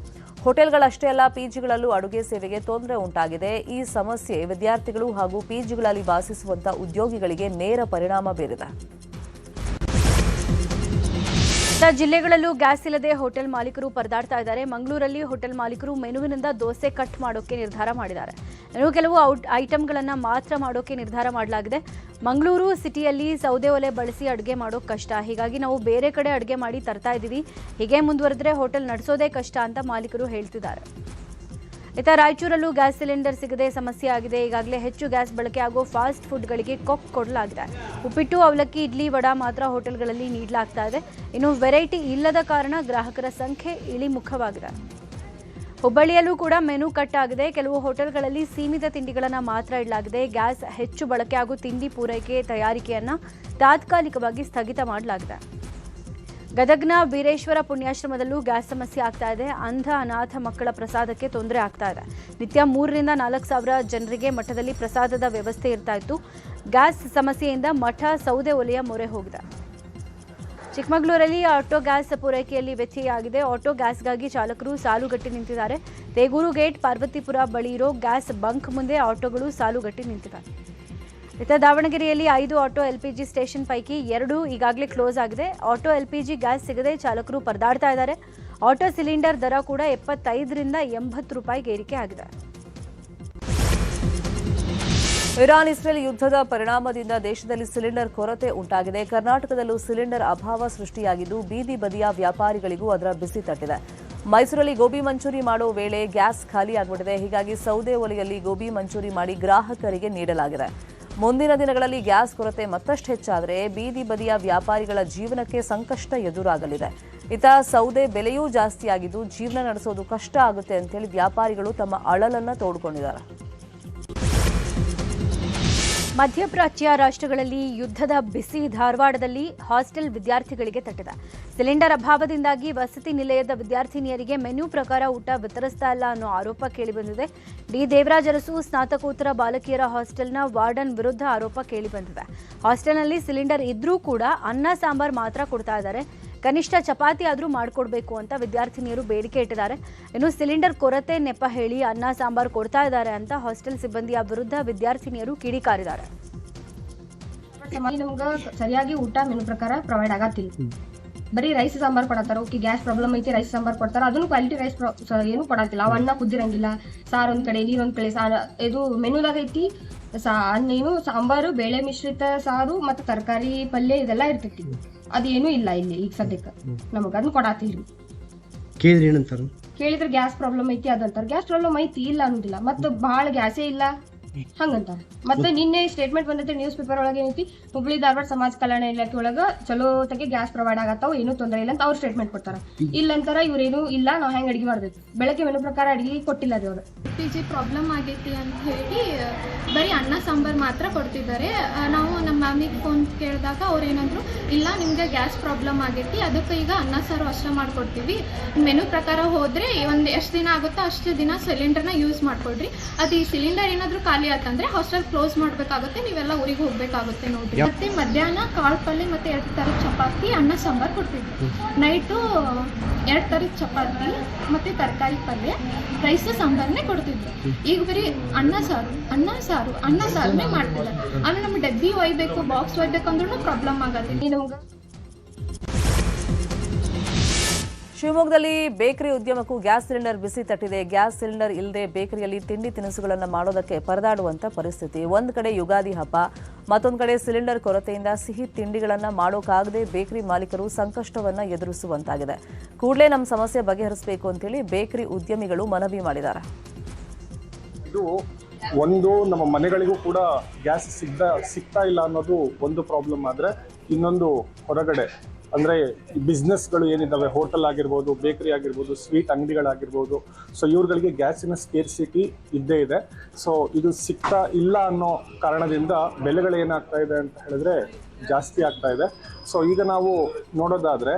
ಹೋಟೆಲ್ಗಳಷ್ಟೇ ಅಲ್ಲ, ಪಿಜಿಗಳಲ್ಲೂ ಅಡುಗೆ ಸೇವೆಗೆ ತೊಂದರೆ ಉಂಟಾಗಿದೆ. ಈ ಸಮಸ್ಯೆ ವಿದ್ಯಾರ್ಥಿಗಳು ಹಾಗೂ ಪಿಜಿಗಳಲ್ಲಿ ವಾಸಿಸುವಂತ ಉದ್ಯೋಗಿಗಳಿಗೆ ನೇರ ಪರಿಣಾಮ ಬೀರಿದೆ. ಜಿಲ್ಲೆಗಳಲ್ಲೂ ಗ್ಯಾಸ್ ಇಲ್ಲದೆ ಹೋಟೆಲ್ ಮಾಲೀಕರು ಪರದಾಡ್ತಾ ಇದ್ದಾರೆ. ಮಂಗಳೂರಲ್ಲಿ ಹೋಟೆಲ್ ಮಾಲೀಕರು ಮೆನುವಿನಿಂದ ದೋಸೆ ಕಟ್ ಮಾಡೋಕೆ ನಿರ್ಧಾರ ಮಾಡಿದ್ದಾರೆ. ಇನ್ನು ಕೆಲವು ಐಟಂಗಳನ್ನು ಮಾತ್ರ ಮಾಡೋಕೆ ನಿರ್ಧಾರ ಮಾಡಲಾಗಿದೆ. ಮಂಗಳೂರು ಸಿಟಿಯಲ್ಲಿ ಸೌದೆ ಒಲೆ ಬಳಸಿ ಅಡುಗೆ ಮಾಡೋಕೆ ಕಷ್ಟ, ಹೀಗಾಗಿ ನಾವು ಬೇರೆ ಕಡೆ ಅಡುಗೆ ಮಾಡಿ ತರ್ತಾ ಇದ್ದೀವಿ. ಹೀಗೆ ಮುಂದುವರೆದ್ರೆ ಹೋಟೆಲ್ ನಡೆಸೋದೇ ಕಷ್ಟ ಅಂತ ಮಾಲೀಕರು ಹೇಳ್ತಿದ್ದಾರೆ. ಇತ್ತ ರಾಯಚೂರಲ್ಲೂ ಗ್ಯಾಸ್ ಸಿಲಿಂಡರ್ ಸಿಗದೆ ಸಮಸ್ಯೆ ಆಗಿದೆ. ಈಗಾಗಲೇ ಹೆಚ್ಚು ಗ್ಯಾಸ್ ಬಳಕೆ ಆಗೋ ಫಾಸ್ಟ್ ಫುಡ್ಗಳಿಗೆ ಕೊಡಲಾಗಿದೆ. ಉಪ್ಪಿಟ್ಟು, ಅವಲಕ್ಕಿ, ಇಡ್ಲಿ, ವಡಾ ಮಾತ್ರ ಹೋಟೆಲ್ಗಳಲ್ಲಿ ನೀಡಲಾಗ್ತಾ ಇದೆ. ಇನ್ನು ವೆರೈಟಿ ಇಲ್ಲದ ಕಾರಣ ಗ್ರಾಹಕರ ಸಂಖ್ಯೆ ಇಳಿಮುಖವಾಗಿದೆ. ಹುಬ್ಬಳ್ಳಿಯಲ್ಲೂ ಕೂಡ ಮೆನು ಕಟ್ ಆಗಿದೆ. ಕೆಲವು ಹೋಟೆಲ್ಗಳಲ್ಲಿ ಸೀಮಿತ ತಿಂಡಿಗಳನ್ನು ಮಾತ್ರ ಇಡಲಾಗಿದೆ. ಗ್ಯಾಸ್ ಹೆಚ್ಚು ಬಳಕೆ ಹಾಗೂ ತಿಂಡಿ ಪೂರೈಕೆ ತಯಾರಿಕೆಯನ್ನು ತಾತ್ಕಾಲಿಕವಾಗಿ ಸ್ಥಗಿತ ಮಾಡಲಾಗಿದೆ. ಗದಗ್ನ ಬೀರೇಶ್ವರ ಪುಣ್ಯಾಶ್ರಮದಲ್ಲೂ ಗ್ಯಾಸ್ ಸಮಸ್ಯೆ ಆಗ್ತಾ ಇದೆ. ಅಂಧ ಅನಾಥ ಮಕ್ಕಳ ಪ್ರಸಾದಕ್ಕೆ ತೊಂದರೆ ಆಗ್ತಾ ಇದೆ. ನಿತ್ಯ 3,000 ರಿಂದ 4,000 ಜನರಿಗೆ ಮಠದಲ್ಲಿ ಪ್ರಸಾದದ ವ್ಯವಸ್ಥೆ ಇರ್ತಾ ಇತ್ತು. ಗ್ಯಾಸ್ ಸಮಸ್ಯೆಯಿಂದ ಮಠ ಸೌದೆ ಒಲೆಯ ಮೊರೆ ಹೋಗಿದೆ. ಚಿಕ್ಕಮಗಳೂರಲ್ಲಿ ಆಟೋ ಗ್ಯಾಸ್ ಪೂರೈಕೆಯಲ್ಲಿ ವ್ಯತ್ಯಯ ಆಗಿದೆ. ಆಟೋ ಗ್ಯಾಸ್ಗಾಗಿ ಚಾಲಕರು ಸಾಲುಗಟ್ಟಿ ನಿಂತಿದ್ದಾರೆ. ತೇಗೂರು ಗೇಟ್ ಪಾರ್ವತಿಪುರ ಬಳಿ ಇರೋ ಗ್ಯಾಸ್ ಬಂಕ್ ಮುಂದೆ ಆಟೋಗಳು ಸಾಲುಗಟ್ಟಿ ನಿಂತಿದ್ದಾರೆ. ಇತ್ತ ದಾವಣಗೆರೆಯಲ್ಲಿ 5 ಆಟೋ ಎಲ್ಪಿಜಿ ಸ್ಟೇಷನ್ ಪೈಕಿ 2 ಈಗಾಗಲೇ ಕ್ಲೋಸ್ ಆಗಿದೆ. ಆಟೋ ಎಲ್ಪಿಜಿ ಗ್ಯಾಸ್ ಸಿಗದೆ ಚಾಲಕರು ಪರದಾಡ್ತಾ ಇದ್ದಾರೆ. ಆಟೋ ಸಿಲಿಂಡರ್ ದರ ಕೂಡ 75 ರಿಂದ 80 ರೂಪಾಯಿಗೆ ಏರಿಕೆ ಆಗಿದೆ. ಇರಾನ್ ಇಸ್ರೇಲ್ ಯುದ್ಧದ ಪರಿಣಾಮದಿಂದ ದೇಶದಲ್ಲಿ ಸಿಲಿಂಡರ್ ಕೊರತೆ ಉಂಟಾಗಿದೆ. ಕರ್ನಾಟಕದಲ್ಲೂ ಸಿಲಿಂಡರ್ ಅಭಾವ ಸೃಷ್ಟಿಯಾಗಿದ್ದು ಬೀದಿ ಬದಿಯ ವ್ಯಾಪಾರಿಗಳಿಗೂ ಅದರ ಬಿಸಿ ತಟ್ಟಿದೆ. ಮೈಸೂರಲ್ಲಿ ಗೋಬಿ ಮಂಚೂರಿ ಮಾಡೋ ವೇಳೆ ಗ್ಯಾಸ್ ಖಾಲಿಯಾಗ್ಬಿಟ್ಟಿದೆ. ಹೀಗಾಗಿ ಸೌದೆ ಒಲೆಯಲ್ಲಿ ಗೋಬಿ ಮಂಚೂರಿ ಮಾಡಿ ಗ್ರಾಹಕರಿಗೆ ನೀಡಲಾಗಿದೆ. ಮುಂದಿನ ದಿನಗಳಲ್ಲಿ ಗ್ಯಾಸ್ ಕೊರತೆ ಮತ್ತಷ್ಟು ಹೆಚ್ಚಾದರೆ ಬೀದಿ ಬದಿಯ ವ್ಯಾಪಾರಿಗಳ ಜೀವನಕ್ಕೆ ಸಂಕಷ್ಟ ಎದುರಾಗಲಿದೆ. ಇತ್ತ ಸೌದೆ ಬೆಲೆಯೂ ಜಾಸ್ತಿಯಾಗಿದ್ದು ಜೀವನ ನಡೆಸೋದು ಕಷ್ಟ ಆಗುತ್ತೆ ಅಂತೇಳಿ ವ್ಯಾಪಾರಿಗಳು ತಮ್ಮ ಅಳಲನ್ನು ತೋಡ್ಕೊಂಡಿದ್ದಾರೆ. ಮಧ್ಯಪ್ರಾಚ್ಯ ರಾಷ್ಟ್ರಗಳಲ್ಲಿ ಯುದ್ಧದ ಬಿಸಿ ಧಾರವಾಡದಲ್ಲಿ ಹಾಸ್ಟೆಲ್ ವಿದ್ಯಾರ್ಥಿಗಳಿಗೆ ತಟ್ಟಿದೆ. ಸಿಲಿಂಡರ್ ಅಭಾವದಿಂದಾಗಿ ವಸತಿ ನಿಲಯದ ವಿದ್ಯಾರ್ಥಿನಿಯರಿಗೆ ಮೆನು ಪ್ರಕಾರ ಊಟ ವಿತರಿಸ್ತಾ ಇಲ್ಲ ಅನ್ನೋ ಆರೋಪ ಕೇಳಿಬಂದಿದೆ. ಡಿ ದೇವರಾಜ ಅರಸು ಸ್ನಾತಕೋತ್ತರ ಬಾಲಕಿಯರ ಹಾಸ್ಟೆಲ್ನ ವಾರ್ಡನ್ ವಿರುದ್ಧ ಆರೋಪ ಕೇಳಿಬಂದಿದೆ. ಹಾಸ್ಟೆಲ್ನಲ್ಲಿ ಸಿಲಿಂಡರ್ ಇದ್ರೂ ಕೂಡ ಅನ್ನ ಸಾಂಬಾರ್ ಮಾತ್ರ ಕೊಡ್ತಾ ಇದ್ದಾರೆ. ಕನಿಷ್ಠ ಚಪಾತಿ ಆದರೂ ಮಾಡಿಕೊಡ್ಬೇಕು ಅಂತ ವಿದ್ಯಾರ್ಥಿನಿಯರು ಬೇಡಿಕೆ ಇಟ್ಟಿದ್ದಾರೆ. ಇನ್ನು ಸಿಲಿಂಡರ್ ಕೊರತೆ ನೆಪ ಹೇಳಿ ಅನ್ನ ಸಾಂಬಾರ್ ಕೊಡ್ತಾ ಇದ್ದಾರೆ ಅಂತ ಹಾಸ್ಟೆಲ್ ಸಿಬ್ಬಂದಿಯ ವಿರುದ್ಧ ವಿದ್ಯಾರ್ಥಿನಿಯರು ಕಿಡಿಕಾರಿದ್ದಾರೆ. ನಮ್ಗೆ ಸರಿಯಾಗಿ ಊಟ ಮೆನು ಪ್ರಕಾರ ಪ್ರೊವೈಡ್ ಆಗತ್ತಿಲ್ಲ. ಬರೀ ರೈಸ್ ಸಾಂಬಾರ್ ಕೊಡತ್ತಾರ. ಓಕೆ, ಗ್ಯಾಸ್ ಪ್ರಾಬ್ಲಮ್ ಐತಿ, ರೈಸ್ ಸಾಂಬಾರ್ ಕೊಡ್ತಾರ. ಅದನ್ನು ಕ್ವಾಲಿಟಿ ರೈಸ್ ಏನು ಕೊಡತ್ತಿಲ್ಲ. ಅವು ಅನ್ನ ಕುದ್ದಿರಂಗಿಲ್ಲ. ಸಾರು ಒಂದ್ ಕಡೆ, ನೀರ್ ಒಂದ್ ಕಡೆ. ಇದು ಮೆನುದಾಗ ಐತಿ ಏನು ಸಾಂಬಾರು, ಬೇಳೆ ಮಿಶ್ರಿತ ಸಾರು ಮತ್ತು ತರಕಾರಿ ಪಲ್ಯ ಇದೆಲ್ಲ ಇರ್ತೈತಿ. ಅದೇನು ಇಲ್ಲ ಇಲ್ಲಿ ಈಗ ಸದ್ಯಕ್ಕೆ. ನಮಗ ಅದನ್ನ ಕೊಡಾತಿಲ್ರಿ. ಕೇಳಿದ್ರೆ ಗ್ಯಾಸ್ ಪ್ರಾಬ್ಲಮ್ ಐತಿ ಅದಂತಾರ. ಗ್ಯಾಸ್ ಪ್ರಾಬ್ಲಮ್ ಐತಿ ಇಲ್ಲ ಅನ್ನೋದಿಲ್ಲ. ಮತ್ತೆ ಬಹಳ ಗ್ಯಾಸೇ ಇಲ್ಲ ಹಂಗಂತಾರ. ಮತ್ತೆ ನಿನ್ನೆ ಸ್ಟೇಟ್ಮೆಂಟ್ ಬಂದೈತಿ ನ್ಯೂಸ್ ಪೇಪರ್ ಒಳಗೆ ಏನೈತಿ, ಹುಬ್ಳಿ ಧಾರವಾಡ ಸಮಾಜ ಕಲ್ಯಾಣ ಇಲಾಖೆ ಒಳಗ ಚಲೋತಗೆ ಗ್ಯಾಸ್ ಪ್ರೊವೈಡ್ ಆಗತ್ತಾವ, ಏನೂ ತೊಂದರೆ ಇಲ್ಲ ಅಂತ ಅವ್ರು ಸ್ಟೇಟ್ಮೆಂಟ್ ಕೊಡ್ತಾರ. ಇಲ್ಲಂತಾರ ಇವ್ರೇನು ಇಲ್ಲ, ನಾವ್ ಹೆಂಗ್ ಅಡಿಗೆ ಮಾಡ್ಬೇಕು, ಬೆಳಗ್ಗೆ ಮೆನು ಪ್ರಕಾರ ಅಡಿಗೆ ಕೊಟ್ಟಿಲ್ಲ ರೀ ಅವ್ರು. LPG ಪ್ರಾಬ್ಲಮ್ ಆಗೈತಿ ಅಂತ ಹೇಳಿ ಬರೀ ಅನ್ನ ಸಾಂಬಾರ್ ಮಾತ್ರ ಕೊಡ್ತಿದ್ದಾರೆ. ನಾವು ನಮ್ಮ ಮ್ಯಾಮಿಗೆ ಫೋನ್ ಕೇಳಿದಾಗ ಅವ್ರು ಏನಂದ್ರು, ಇಲ್ಲ ನಿಮ್ಗೆ ಗ್ಯಾಸ್ ಪ್ರಾಬ್ಲಮ್ ಆಗೈತಿ, ಅದಕ್ಕೆ ಈಗ ಅನ್ನ ಸಾರು ಅಷ್ಟೇ ಮಾಡ್ಕೊಡ್ತೀವಿ. ಮೆನು ಪ್ರಕಾರ ಹೋದ್ರೆ ಒಂದು ಎಷ್ಟು ದಿನ ಆಗುತ್ತೋ ಅಷ್ಟು ದಿನ ಸಿಲಿಂಡರ್ನ ಯೂಸ್ ಮಾಡ್ಕೊಡ್ರಿ. ಅದು ಈ ಸಿಲಿಂಡರ್ ಏನಾದರೂ ಖಾಲಿ ಆತಂದ್ರೆ ಹಾಸ್ಟೆಲ್ ಕ್ಲೋಸ್ ಮಾಡಬೇಕಾಗುತ್ತೆ, ನೀವೆಲ್ಲ ಊರಿಗೆ ಹೋಗ್ಬೇಕಾಗುತ್ತೆ ನೋಡ್ರಿ. ಮತ್ತೆ ಮಧ್ಯಾಹ್ನ ಕಾಳು ಪಲ್ಯ ಮತ್ತೆ 2 ಥರದ ಚಪಾತಿ, ಅನ್ನ ಸಾಂಬಾರ್ ಕೊಡ್ತಿದ್ವಿ. ನೈಟು 2 ಥರದ ಚಪಾತಿ ಮತ್ತೆ ತರಕಾರಿ ಪಲ್ಯ, ರೈಸ್ ಸಾಂಬಾರ್ನೇ ಕೊಡ್ತಿದ್ವಿ. ಈಗ ಬರೀ ಅನ್ನ ಸಾರುನೇ ಮಾಡ್ತಿದ್ದಾರೆ. ಆಮೇಲೆ ನಮ್ಗೆ ಡಬ್ಬಿ ಒಯ್ಬೇಕು, ಬಾಕ್ಸ್ ಒಯ್ಬೇಕು ಅಂದ್ರೂ ಪ್ರಾಬ್ಲಮ್ ಆಗತ್ತೆ. ನಮ್ಗೆ ಶಿವಮೊಗ್ಗದಲ್ಲಿ ಬೇಕರಿ ಉದ್ಯಮಕ್ಕೂ ಗ್ಯಾಸ್ ಸಿಲಿಂಡರ್ ಬಿಸಿ ತಟ್ಟಿದೆ. ಗ್ಯಾಸ್ ಸಿಲಿಂಡರ್ ಇಲ್ಲದೆ ಬೇಕರಿಯಲ್ಲಿ ತಿಂಡಿ ತಿನಿಸುಗಳನ್ನು ಮಾಡೋದಕ್ಕೆ ಪರದಾಡುವಂಥ ಪರಿಸ್ಥಿತಿ. ಒಂದು ಕಡೆ ಯುಗಾದಿ ಹಬ್ಬ, ಮತ್ತೊಂದು ಕಡೆ ಸಿಲಿಂಡರ್ ಕೊರತೆಯಿಂದ ಸಿಹಿ ತಿಂಡಿಗಳನ್ನು ಮಾಡೋಕ್ಕಾಗದೆ ಬೇಕರಿ ಮಾಲೀಕರು ಸಂಕಷ್ಟವನ್ನು ಎದುರಿಸುವಂತಾಗಿದೆ. ಕೂಡಲೇ ನಮ್ಮ ಸಮಸ್ಯೆ ಬಗೆಹರಿಸಬೇಕು ಅಂತೇಳಿ ಬೇಕರಿ ಉದ್ಯಮಿಗಳು ಮನವಿ ಮಾಡಿದ್ದಾರೆ. ಇದು ಒಂದು ನಮ್ಮ ಮನೆಗಳಿಗೂ ಕೂಡ ಗ್ಯಾಸ್ ಸಿಗ್ತಾ ಇಲ್ಲ ಅನ್ನೋದು ಒಂದು ಪ್ರಾಬ್ಲಮ್. ಆದರೆ ಇನ್ನೊಂದು ಹೊರಗಡೆ ಅಂದರೆ ಬಿಸ್ನೆಸ್ಗಳು ಏನಿದ್ದಾವೆ, ಹೋಟೆಲ್ ಆಗಿರ್ಬೋದು, ಬೇಕರಿ ಆಗಿರ್ಬೋದು, ಸ್ವೀಟ್ ಅಂಗಡಿಗಳಾಗಿರ್ಬೋದು, ಸೊ ಇವ್ರುಗಳಿಗೆ ಗ್ಯಾಸಿನ ಸ್ಕೇರ್ಸಿಟಿ ಇದ್ದೇ ಇದೆ. ಸೊ ಇದು ಸಿಗ್ತಾ ಇಲ್ಲ ಅನ್ನೋ ಕಾರಣದಿಂದ ಬೆಲೆಗಳು ಏನಾಗ್ತಾ ಇದೆ ಅಂತ ಹೇಳಿದ್ರೆ ಜಾಸ್ತಿ ಆಗ್ತಾ ಇದೆ. ಸೊ ಈಗ ನಾವು ನೋಡೋದಾದರೆ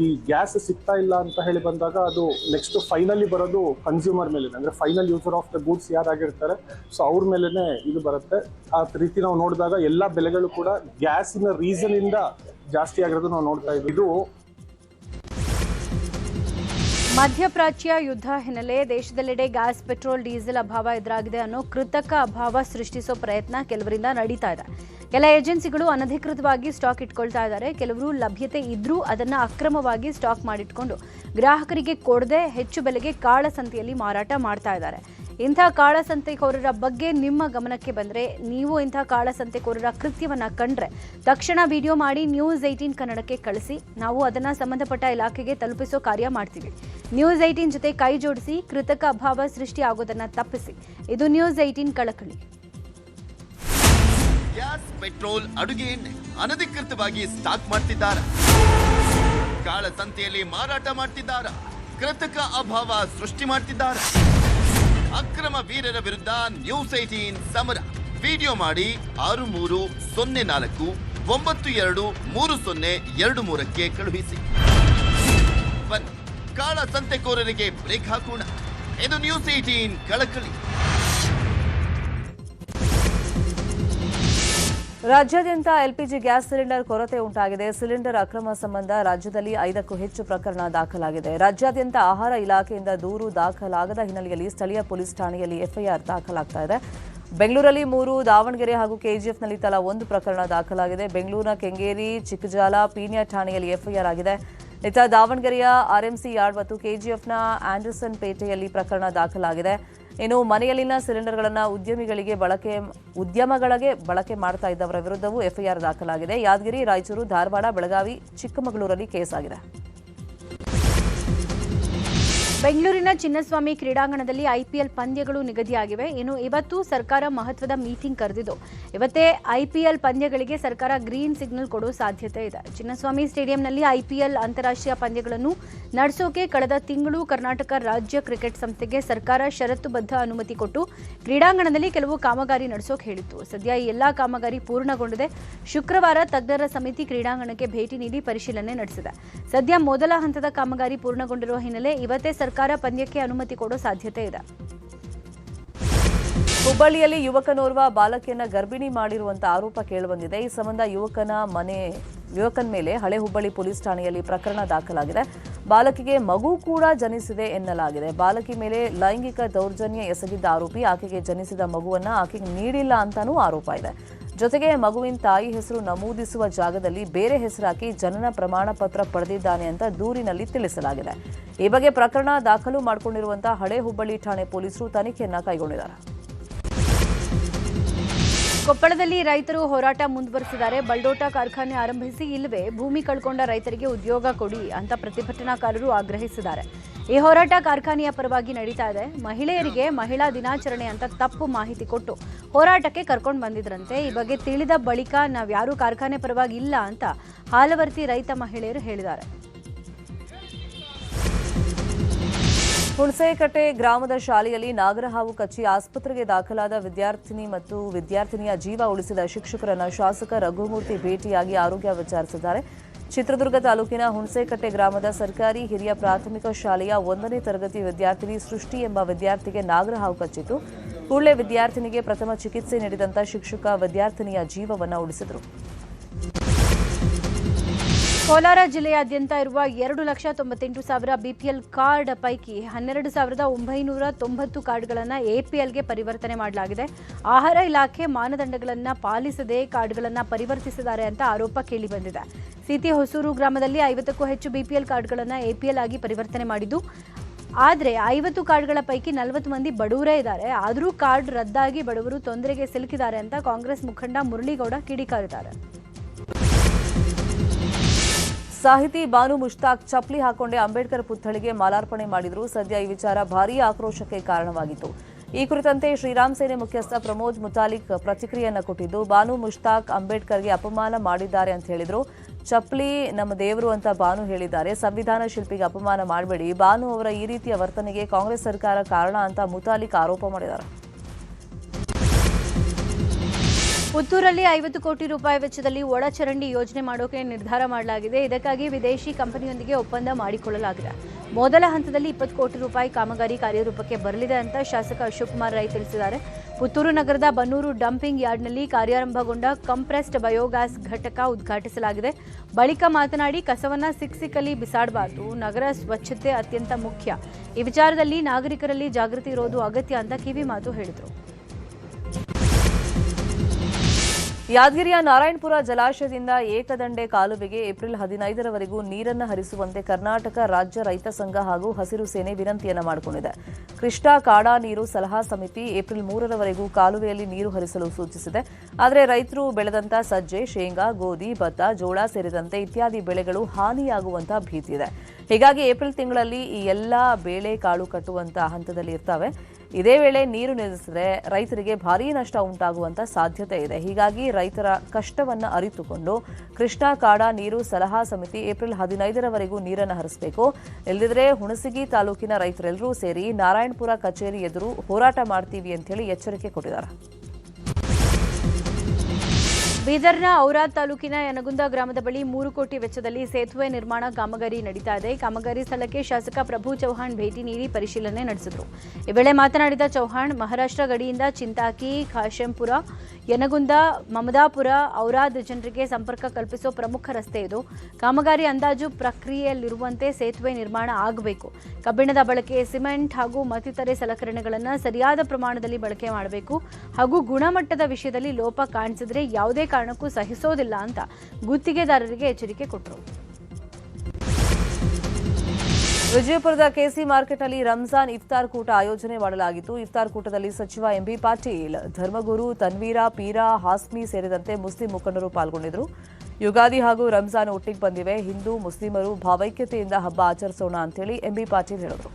ಈ ಗ್ಯಾಸ್ ಸಿಗ್ತಾ ಇಲ್ಲ ಅಂತ ಹೇಳಿ ಬಂದಾಗ ಅದು ನೆಕ್ಸ್ಟ್ ಫೈನಲಿ ಬರೋದು ಕನ್ಸ್ಯೂಮರ್ ಮೇಲೆ, ಅಂದರೆ final user of the goods ಯಾರಾಗಿರ್ತಾರೆ ಸೊ ಅವ್ರ ಮೇಲೇ ಇದು ಬರುತ್ತೆ. ಆ ರೀತಿ ನಾವು ನೋಡಿದಾಗ ಎಲ್ಲ ಬೆಲೆಗಳು ಕೂಡ ಗ್ಯಾಸಿನ ರೀಸನಿಂದ ಜಾಸ್ತಿ ಆಗಿರೋದು ನಾವು ನೋಡ್ತಾ ಇದ್ದೀವಿ. ಇದು ಮಧ್ಯಪ್ರಾಚ್ಯ ಯುದ್ಧ ಹಿನ್ನೆಲೆ ದೇಶದೆಲ್ಲೆಡೆ ಗ್ಯಾಸ್, ಪೆಟ್ರೋಲ್, ಡೀಸೆಲ್ ಅಭಾವ ಎದುರಾಗಿದೆ ಅನ್ನೋ ಕೃತಕ ಅಭಾವ ಸೃಷ್ಟಿಸೋ ಪ್ರಯತ್ನ ಕೆಲವರಿಂದ ನಡೀತಾ ಇದೆ. ಕೆಲ ಏಜೆನ್ಸಿಗಳು ಅನಧಿಕೃತವಾಗಿ ಸ್ಟಾಕ್ ಇಟ್ಕೊಳ್ತಾ ಇದ್ದಾರೆ. ಕೆಲವರು ಲಭ್ಯತೆ ಇದ್ರೂ ಅದನ್ನ ಅಕ್ರಮವಾಗಿ ಸ್ಟಾಕ್ ಮಾಡಿಟ್ಕೊಂಡು ಗ್ರಾಹಕರಿಗೆ ಕೊಡದೆ ಹೆಚ್ಚು ಬೆಲೆಗೆ ಕಾಳಸಂತೆಯಲ್ಲಿ ಮಾರಾಟ ಮಾಡ್ತಾ ಇದ್ದಾರೆ. ಇಂಥ ಕಾಳಸಂತೆಕೋರರ ಬಗ್ಗೆ ನಿಮ್ಮ ಗಮನಕ್ಕೆ ಬಂದರೆ, ನೀವು ಇಂಥ ಕಾಳಸಂತೆಕೋರರ ಕೃತ್ಯವನ್ನ ಕಂಡ್ರೆ ತಕ್ಷಣ ವಿಡಿಯೋ ಮಾಡಿ ನ್ಯೂಸ್ 18 ಕನ್ನಡಕ್ಕೆ ಕಳಿಸಿ. ನಾವು ಅದನ್ನ ಸಂಬಂಧಪಟ್ಟ ಇಲಾಖೆಗೆ ತಲುಪಿಸೋ ಕಾರ್ಯ ಮಾಡ್ತೀವಿ. ನ್ಯೂಸ್ 18 ಜೊತೆ ಕೈ ಜೋಡಿಸಿ ಕೃತಕ ಅಭಾವ ಸೃಷ್ಟಿ ಆಗೋದನ್ನ ತಪ್ಪಿಸಿ. ಇದು ನ್ಯೂಸ್ 18 ಕಳಕಳಿ. ಗ್ಯಾಸ್, ಪೆಟ್ರೋಲ್, ಅಡುಗೆ ಎಣ್ಣೆ ಅನಧಿಕೃತವಾಗಿ ಸ್ಟಾಕ್ ಮಾಡ್ತಿದ್ದಾರಾ? ಕಾಳಸಂತೆಯಲ್ಲಿ ಮಾರಾಟ ಮಾಡ್ತಿದ್ದಾರಾ? ಕೃತಕ ಅಭಾವ ಸೃಷ್ಟಿ ಮಾಡ್ತಿದ್ದಾರೆ. ಅಕ್ರಮ ವೀರರ ವಿರುದ್ಧ ನ್ಯೂಸ್ 18 ಸಮರ. ವಿಡಿಯೋ ಮಾಡಿ 6304923023ಕ್ಕೆ ಕಳುಹಿಸಿ. ಬನ್ನಿ, ಕಾಳ ಸಂತೆಕೋರರಿಗೆ ಬ್ರೇಕ್ ಹಾಕೋಣ. ಇದು ನ್ಯೂಸ್ 18 ಕಳಕಳಿ. ರಾಜ್ಯಾದ್ಯಂತ ಎಲ್ಪಿಜಿ ಗ್ಯಾಸ್ ಸಿಲಿಂಡರ್ ಕೊರತೆ ಉಂಟಾಗಿದೆ. ಸಿಲಿಂಡರ್ ಅಕ್ರಮ ಸಂಬಂಧ ರಾಜ್ಯದಲ್ಲಿ 5ಕ್ಕೂ ಹೆಚ್ಚು ಪ್ರಕರಣ ದಾಖಲಾಗಿದೆ. ರಾಜ್ಯಾದ್ಯಂತ ಆಹಾರ ಇಲಾಖೆಯಿಂದ ದೂರು ದಾಖಲಾಗದ ಹಿನ್ನೆಲೆಯಲ್ಲಿ ಸ್ಥಳೀಯ ಪೊಲೀಸ್ ಠಾಣೆಯಲ್ಲಿ ಎಫ್ಐಆರ್ ದಾಖಲಾಗ್ತಾ ಇದೆ. ಬೆಂಗಳೂರಲ್ಲಿ 3, ದಾವಣಗೆರೆ ಹಾಗೂ ಕೆಜಿಎಫ್ನಲ್ಲಿ ತಲಾ 1 ಪ್ರಕರಣ ದಾಖಲಾಗಿದೆ. ಬೆಂಗಳೂರಿನ ಕೆಂಗೇರಿ, ಚಿಕ್ಕಜಾಲ, ಪೀಣ್ಯ ಠಾಣೆಯಲ್ಲಿ ಎಫ್ಐಆರ್ ಆಗಿದೆ. ಇತ್ತ ದಾವಣಗೆರೆಯ ಆರ್ಎಂಸಿ ಯಾರ್ಡ್ ಮತ್ತು ಕೆಜಿಎಫ್ನ ಆಂಡರ್ಸನ್ ಪೇಟೆಯಲ್ಲಿ ಪ್ರಕರಣ ದಾಖಲಾಗಿದೆ. ಇನ್ನು ಮನೆಯಲ್ಲಿನ ಸಿಲಿಂಡರ್ಗಳನ್ನು ಉದ್ಯಮಗಳಿಗೆ ಬಳಕೆ ಮಾಡ್ತಾ ಇದ್ದವರ ವಿರುದ್ಧವೂ ಎಫ್ಐಆರ್ ದಾಖಲಾಗಿದೆ. ಯಾದಗಿರಿ, ರಾಯಚೂರು, ಧಾರವಾಡ, ಬೆಳಗಾವಿ, ಚಿಕ್ಕಮಗಳೂರಲ್ಲಿ ಕೇಸ್ ಆಗಿದೆ. ಬೆಂಗಳೂರಿನ ಚಿನ್ನಸ್ವಾಮಿ ಕ್ರೀಡಾಂಗಣದಲ್ಲಿ ಐಪಿಎಲ್ ಪಂದ್ಯಗಳು ನಿಗದಿಯಾಗಿವೆ. ಇನ್ನು ಇವತ್ತು ಸರ್ಕಾರ ಮಹತ್ವದ ಮೀಟಿಂಗ್ ಕರೆದಿದ್ದು ಇವತ್ತೇ ಐಪಿಎಲ್ ಪಂದ್ಯಗಳಿಗೆ ಸರ್ಕಾರ ಗ್ರೀನ್ ಸಿಗ್ನಲ್ ಕೊಡೋ ಸಾಧ್ಯತೆ ಇದೆ. ಚಿನ್ನಸ್ವಾಮಿ ಸ್ಟೇಡಿಯಂನಲ್ಲಿ ಐಪಿಎಲ್ ಅಂತಾರಾಷ್ಟ್ರೀಯ ಪಂದ್ಯಗಳನ್ನು ನಡೆಸೋಕೆ ಕಳೆದ ತಿಂಗಳು ಕರ್ನಾಟಕ ರಾಜ್ಯ ಕ್ರಿಕೆಟ್ ಸಂಸ್ಥೆಗೆ ಸರ್ಕಾರ ಷರತ್ತುಬದ್ಧ ಅನುಮತಿ ಕೊಟ್ಟು ಕ್ರೀಡಾಂಗಣದಲ್ಲಿ ಕೆಲವು ಕಾಮಗಾರಿ ನಡೆಸೋಕೆ ಹೇಳಿತ್ತು. ಸದ್ಯ ಈ ಎಲ್ಲಾ ಕಾಮಗಾರಿ ಪೂರ್ಣಗೊಂಡಿದೆ. ಶುಕ್ರವಾರ ತಜ್ಞರ ಸಮಿತಿ ಕ್ರೀಡಾಂಗಣಕ್ಕೆ ಭೇಟಿ ನೀಡಿ ಪರಿಶೀಲನೆ ನಡೆಸಿದೆ. ಸದ್ಯ ಮೊದಲ ಹಂತದ ಕಾಮಗಾರಿ ಪೂರ್ಣಗೊಂಡಿರುವ ಹಿನ್ನೆಲೆ ಇವತ್ತೇ ಸರ್ಕಾರ ಪಂದ್ಯಕ್ಕೆ ಅನುಮತಿ ಕೊಡೋ ಸಾಧ್ಯತೆ ಇದೆ. ಹುಬ್ಬಳ್ಳಿಯಲ್ಲಿ ಯುವಕನೋರ್ವ ಬಾಲಕಿಯನ್ನ ಗರ್ಭಿಣಿ ಮಾಡಿರುವಂತಹ ಆರೋಪ ಕೇಳಿಬಂದಿದೆ. ಈ ಸಂಬಂಧ ಯುವಕನ ಮೇಲೆ ಹಳೆ ಹುಬ್ಬಳ್ಳಿ ಪೊಲೀಸ್ ಠಾಣೆಯಲ್ಲಿ ಪ್ರಕರಣ ದಾಖಲಾಗಿದೆ. ಬಾಲಕಿಗೆ ಮಗು ಕೂಡ ಜನಿಸಿದೆ ಎನ್ನಲಾಗಿದೆ. ಬಾಲಕಿ ಮೇಲೆ ಲೈಂಗಿಕ ದೌರ್ಜನ್ಯ ಎಸಗಿದ್ದ ಆರೋಪಿ ಆಕೆಗೆ ಜನಿಸಿದ ಮಗುವನ್ನ ಆಕೆಗೆ ನೀಡಿಲ್ಲ ಅಂತಾನೂ ಆರೋಪ ಇದೆ. ಜೊತೆಗೆ ಮಗುವಿನ ತಾಯಿ ಹೆಸರು ನಮೂದಿಸುವ ಜಾಗದಲ್ಲಿ ಬೇರೆ ಹೆಸರಾಕಿ ಜನನ ಪ್ರಮಾಣ ಪತ್ರ ಪಡೆದಿದ್ದಾನೆ ಅಂತ ದೂರಿನಲ್ಲಿ ತಿಳಿಸಲಾಗಿದೆ. ಈ ಬಗ್ಗೆ ಪ್ರಕರಣ ದಾಖಲು ಮಾಡಿಕೊಂಡಿರುವಂತಹ ಹಳೆ ಹುಬ್ಬಳ್ಳಿ ಠಾಣೆ ಪೊಲೀಸರು ತನಿಖೆಯನ್ನ ಕೈಗೊಂಡಿದ್ದಾರೆ. ಕೊಪ್ಪಳದಲ್ಲಿ ರೈತರು ಹೋರಾಟ ಮುಂದುವರೆಸಿದ್ದಾರೆ. ಬಲ್ಡೋಟ ಕಾರ್ಖಾನೆ ಆರಂಭಿಸಿ ಇಲ್ಲವೇ ಭೂಮಿ ಕಳ್ಕೊಂಡ ರೈತರಿಗೆ ಉದ್ಯೋಗ ಕೊಡಿ ಅಂತ ಪ್ರತಿಭಟನಾಕಾರರು ಆಗ್ರಹಿಸಿದ್ದಾರೆ. ಈ ಹೋರಾಟ ಕಾರ್ಖಾನೆಯ ಪರವಾಗಿ ನಡೀತಾ ಇದೆ. ಮಹಿಳೆಯರಿಗೆ ಮಹಿಳಾ ದಿನಾಚರಣೆ ಅಂತ ತಪ್ಪು ಮಾಹಿತಿ ಕೊಟ್ಟು ಹೋರಾಟಕ್ಕೆ ಕರ್ಕೊಂಡು ಬಂದಿದ್ರಂತೆ. ಈ ಬಗ್ಗೆ ತಿಳಿದ ಬಳಿಕ ನಾವ್ಯಾರೂ ಕಾರ್ಖಾನೆ ಪರವಾಗಿ ಇಲ್ಲ ಅಂತ ಹಾಲವರ್ತಿ ರೈತ ಮಹಿಳೆಯರು ಹೇಳಿದ್ದಾರೆ. ಹುಣಸೇಕಟ್ಟೆ ಗ್ರಾಮದ ಶಾಲೆಯಲ್ಲಿ ನಾಗರಹಾವು ಕಚ್ಚಿ ಆಸ್ಪತ್ರೆಗೆ ದಾಖಲಾದ ವಿದ್ಯಾರ್ಥಿನಿ ಮತ್ತು ವಿದ್ಯಾರ್ಥಿನಿಯ ಜೀವ ಉಳಿಸಿದ ಶಿಕ್ಷಕರನ್ನ ಶಾಸಕ ರಘುಮೂರ್ತಿ ಭೇಟಿಯಾಗಿ ಆರೋಗ್ಯ ವಿಚಾರಿಸಿದ್ದಾರೆ. ಚಿತ್ರದುರ್ಗ ತಾಲೂಕಿನ ಹುಣಸೇಕಟ್ಟೆ ಗ್ರಾಮದ ಸರ್ಕಾರಿ ಹಿರಿಯ ಪ್ರಾಥಮಿಕ ಶಾಲೆಯ 1ನೇ ತರಗತಿ ವಿದ್ಯಾರ್ಥಿನಿ ಸೃಷ್ಟಿ ಎಂಬ ವಿದ್ಯಾರ್ಥಿಗೆ ನಾಗರಹಾವು ಕಚ್ಚಿತು. ಕೂಡಲೇ ವಿದ್ಯಾರ್ಥಿನಿಗೆ ಪ್ರಥಮ ಚಿಕಿತ್ಸೆ ನೀಡಿದಂತ ಶಿಕ್ಷಕ ವಿದ್ಯಾರ್ಥಿನಿಯ ಜೀವವನ್ನು ಉಳಿಸಿದರು. ಕೋಲಾರ ಜಿಲ್ಲೆಯಾದ್ಯಂತ ಇರುವ 2,98,000 ಬಿಪಿಎಲ್ ಕಾರ್ಡ್ ಪೈಕಿ 12,990 ಕಾರ್ಡ್ಗಳನ್ನು ಎಪಿಎಲ್ಗೆ ಪರಿವರ್ತನೆ ಮಾಡಲಾಗಿದೆ. ಆಹಾರ ಇಲಾಖೆ ಮಾನದಂಡಗಳನ್ನು ಪಾಲಿಸದೆ ಕಾರ್ಡ್ಗಳನ್ನು ಪರಿವರ್ತಿಸಿದ್ದಾರೆ ಅಂತ ಆರೋಪ ಕೇಳಿಬಂದಿದೆ. ಸಿಟಿ ಹೊಸೂರು ಗ್ರಾಮದಲ್ಲಿ 50ಕ್ಕೂ ಹೆಚ್ಚು ಬಿಪಿಎಲ್ ಕಾರ್ಡ್ಗಳನ್ನು ಎಪಿಎಲ್ ಆಗಿ ಪರಿವರ್ತನೆ ಮಾಡಿದ್ದು, ಆದರೆ 50 ಕಾರ್ಡ್ಗಳ ಪೈಕಿ 40 ಮಂದಿ ಬಡವರೇ ಇದ್ದಾರೆ. ಆದರೂ ಕಾರ್ಡ್ ರದ್ದಾಗಿ ಬಡವರು ತೊಂದರೆಗೆ ಸಿಲುಕಿದ್ದಾರೆ ಅಂತ ಕಾಂಗ್ರೆಸ್ ಮುಖಂಡ ಮುರಳೀಗೌಡ ಕಿಡಿಕಾರಿದ್ದಾರೆ. ಸಾಹಿತಿ ಬಾನು ಮುಷ್ತಾಕ್ ಚಪ್ಪಲಿ ಹಾಕೊಂಡೇ ಅಂಬೇಡ್ಕರ್ ಪುತ್ಥಳಿಗೆ ಮಾಲಾರ್ಪಣೆ ಮಾಡಿದ್ರು. ಸದ್ಯ ಈ ವಿಚಾರ ಭಾರೀ ಆಕ್ರೋಶಕ್ಕೆ ಕಾರಣವಾಗಿತ್ತು. ಈ ಕುರಿತಂತೆ ಶ್ರೀರಾಮ್ ಸೇನೆ ಮುಖ್ಯಸ್ಥ ಪ್ರಮೋದ್ ಮುತಾಲಿಕ್ ಪ್ರತಿಕ್ರಿಯೆಯನ್ನು ಕೊಟ್ಟಿದ್ದು, ಬಾನು ಮುಷ್ತಾಕ್ ಅಂಬೇಡ್ಕರ್ಗೆ ಅಪಮಾನ ಮಾಡಿದ್ದಾರೆ ಅಂತ ಹೇಳಿದ್ರು. ಚಪ್ಪಲಿ ನಮ್ಮ ದೇವರು ಅಂತ ಬಾನು ಹೇಳಿದ್ದಾರೆ. ಸಂವಿಧಾನ ಶಿಲ್ಪಿಗೆ ಅಪಮಾನ ಮಾಡಬೇಡಿ. ಬಾನು ಅವರ ಈ ರೀತಿಯ ವರ್ತನೆಗೆ ಕಾಂಗ್ರೆಸ್ ಸರ್ಕಾರ ಕಾರಣ ಅಂತ ಮುತಾಲಿಕ್ ಆರೋಪ ಮಾಡಿದ್ದಾರೆ. ಪುತ್ತೂರಲ್ಲಿ 50 ಕೋಟಿ ರೂಪಾಯಿ ವೆಚ್ಚದಲ್ಲಿ ಒಳಚರಂಡಿ ಯೋಜನೆ ಮಾಡೋಕೆ ನಿರ್ಧಾರ ಮಾಡಲಾಗಿದೆ. ಇದಕ್ಕಾಗಿ ವಿದೇಶಿ ಕಂಪನಿಯೊಂದಿಗೆ ಒಪ್ಪಂದ ಮಾಡಿಕೊಳ್ಳಲಾಗಿದೆ. ಮೊದಲ ಹಂತದಲ್ಲಿ 20 ಕೋಟಿ ರೂಪಾಯಿ ಕಾಮಗಾರಿ ಕಾರ್ಯರೂಪಕ್ಕೆ ಬರಲಿದೆ ಅಂತ ಶಾಸಕ ಅಶೋಕ್ ಕುಮಾರ್ ರೈ ತಿಳಿಸಿದ್ದಾರೆ. ಪುತ್ತೂರು ನಗರದ ಬನ್ನೂರು ಡಂಪಿಂಗ್ ಯಾರ್ಡ್ನಲ್ಲಿ ಕಾರ್ಯಾರಂಭಗೊಂಡ ಕಂಪ್ರೆಸ್ಡ್ ಬಯೋಗ್ಯಾಸ್ ಘಟಕ ಉದ್ಘಾಟಿಸಲಾಗಿದೆ. ಬಳಿಕ ಮಾತನಾಡಿ, ಕಸವನ್ನ ಸಿಕ್ಕಲ್ಲಿ ಬಿಸಾಡಬಾರದು, ನಗರ ಸ್ವಚ್ಛತೆ ಅತ್ಯಂತ ಮುಖ್ಯ. ಈ ವಿಚಾರದಲ್ಲಿ ನಾಗರಿಕರಲ್ಲಿ ಜಾಗೃತಿ ಇರೋದು ಅಗತ್ಯ ಅಂತ ಕಿವಿ ಮಾತು ಹೇಳಿದರು. ಯಾದಗಿರಿಯ ನಾರಾಯಣಪುರ ಜಲಾಶಯದಿಂದ ಏಕದಂಡೆ ಕಾಲುವೆಗೆ ಏಪ್ರಿಲ್ 15ರವರೆಗೂ ನೀರನ್ನು ಹರಿಸುವಂತೆ ಕರ್ನಾಟಕ ರಾಜ್ಯ ರೈತ ಸಂಘ ಹಾಗೂ ಹಸಿರು ಸೇನೆ ವಿನಂತಿಯನ್ನು ಮಾಡಿಕೊಂಡಿದೆ. ಕೃಷ್ಣಾ ಕಾಡಾ ನೀರು ಸಲಹಾ ಸಮಿತಿ ಏಪ್ರಿಲ್ 3ರವರೆಗೂ ಕಾಲುವೆಯಲ್ಲಿ ನೀರು ಹರಿಸಲು ಸೂಚಿಸಿದೆ. ಆದರೆ ರೈತರು ಬೆಳೆದಂತ ಸಜ್ಜೆ, ಶೇಂಗಾ, ಗೋಧಿ, ಭತ್ತ, ಜೋಳ ಸೇರಿದಂತೆ ಇತ್ಯಾದಿ ಬೆಳೆಗಳು ಹಾನಿಯಾಗುವಂತಹ ಭೀತಿ ಇದೆ. ಹೀಗಾಗಿ ಏಪ್ರಿಲ್ ತಿಂಗಳಲ್ಲಿ ಈ ಎಲ್ಲಾ ಬೇಳೆ ಕಾಳು ಕಟ್ಟುವಂತಹ ಹಂತದಲ್ಲಿ ಇರ್ತವೆ. ಇದೇ ವೇಳೆ ನೀರು ನಿಲ್ಲಿಸಿದರೆ ರೈತರಿಗೆ ಭಾರೀ ನಷ್ಟ ಉಂಟಾಗುವಂತ ಸಾಧ್ಯತೆ ಇದೆ. ಹೀಗಾಗಿ ರೈತರ ಕಷ್ಟವನ್ನ ಅರಿತುಕೊಂಡು ಕೃಷ್ಣಾ ಕಾಡಾ ನೀರು ಸಲಹಾ ಸಮಿತಿ ಏಪ್ರಿಲ್ 15ರವರೆಗೂ ನೀರನ್ನು ಹರಿಸಬೇಕು. ಇಲ್ಲದಿದ್ದರೆ ಹುಣಸಗಿ ತಾಲೂಕಿನ ರೈತರೆಲ್ಲರೂ ಸೇರಿ ನಾರಾಯಣಪುರ ಕಚೇರಿ ಎದುರು ಹೋರಾಟ ಮಾಡ್ತೀವಿ ಅಂತ ಹೇಳಿ ಎಚ್ಚರಿಕೆ ಕೊಟ್ಟಿದ್ದಾರೆ. ಬೀದರ್ನ ಔರಾದ್ ತಾಲೂಕಿನ ಯನಗುಂದ ಗ್ರಾಮದ ಬಳಿ 3 ಕೋಟಿ ವೆಚ್ಚದಲ್ಲಿ ಸೇತುವೆ ನಿರ್ಮಾಣ ಕಾಮಗಾರಿ ನಡೀತಾ ಇದೆ. ಕಾಮಗಾರಿ ಸ್ಥಳಕ್ಕೆ ಶಾಸಕ ಪ್ರಭು ಚೌಹಾಣ್ ಭೇಟಿ ನೀಡಿ ಪರಿಶೀಲನೆ ನಡೆಸಿದರು. ಈ ವೇಳೆ ಮಾತನಾಡಿದ ಚೌಹಾಣ್, ಮಹಾರಾಷ್ಟ್ರ ಗಡಿಯಿಂದ ಚಿಂತಾಕಿ, ಖಾಶೆಂಪುರ, ಯನಗುಂದ, ಮಮದಾಪುರ, ಔರಾದ್ ಜನರಿಗೆ ಸಂಪರ್ಕ ಕಲ್ಪಿಸೋ ಪ್ರಮುಖ ರಸ್ತೆ ಇದು. ಕಾಮಗಾರಿ ಅಂದಾಜು ಪ್ರಕ್ರಿಯೆಯಲ್ಲಿರುವಂತೆ ಸೇತುವೆ ನಿರ್ಮಾಣ ಆಗಬೇಕು. ಕಬ್ಬಿಣದ ಬಳಕೆ, ಸಿಮೆಂಟ್ ಹಾಗೂ ಮತ್ತಿತರೆ ಸಲಕರಣೆಗಳನ್ನು ಸರಿಯಾದ ಪ್ರಮಾಣದಲ್ಲಿ ಬಳಕೆ ಮಾಡಬೇಕು ಹಾಗೂ ಗುಣಮಟ್ಟದ ವಿಷಯದಲ್ಲಿ ಲೋಪ ಕಾಣಿಸಿದರೆ ಯಾವುದೇ ಕಾರಣಕ್ಕೂ ಸಹಿಸೋದಿಲ್ಲ ಅಂತ ಗುತ್ತಿಗೆದಾರರಿಗೆ ಎಚ್ಚರಿಕೆ ಕೊಟ್ಟರು. ವಿಜಯಪುರದ ಕೆಸಿ ಮಾರ್ಕೆಟ್ನಲ್ಲಿ ರಂಜಾನ್ ಇಫ್ತಾರ್ ಕೂಟ ಆಯೋಜನೆ ಮಾಡಲಾಗಿತ್ತು. ಇಫ್ತಾರ್ ಕೂಟದಲ್ಲಿ ಸಚಿವ ಎಂಬಿ ಪಾಟೀಲ್, ಧರ್ಮಗುರು ತನ್ವೀರ, ಪೀರಾ, ಹಾಸ್ಮಿ ಸೇರಿದಂತೆ ಮುಸ್ಲಿಂ ಮುಖಂಡರು ಪಾಲ್ಗೊಂಡಿದ್ದರು. ಯುಗಾದಿ ಹಾಗೂ ರಂಜಾನ್ ಒಟ್ಟಿಗೆ ಬಂದಿವೆ. ಹಿಂದೂ ಮುಸ್ಲಿಮರು ಭಾವೈಕ್ಯತೆಯಿಂದ ಹಬ್ಬ ಆಚರಿಸೋಣ ಅಂತೇಳಿ ಎಂಬಿ ಪಾಟೀಲ್ ಹೇಳಿದರು.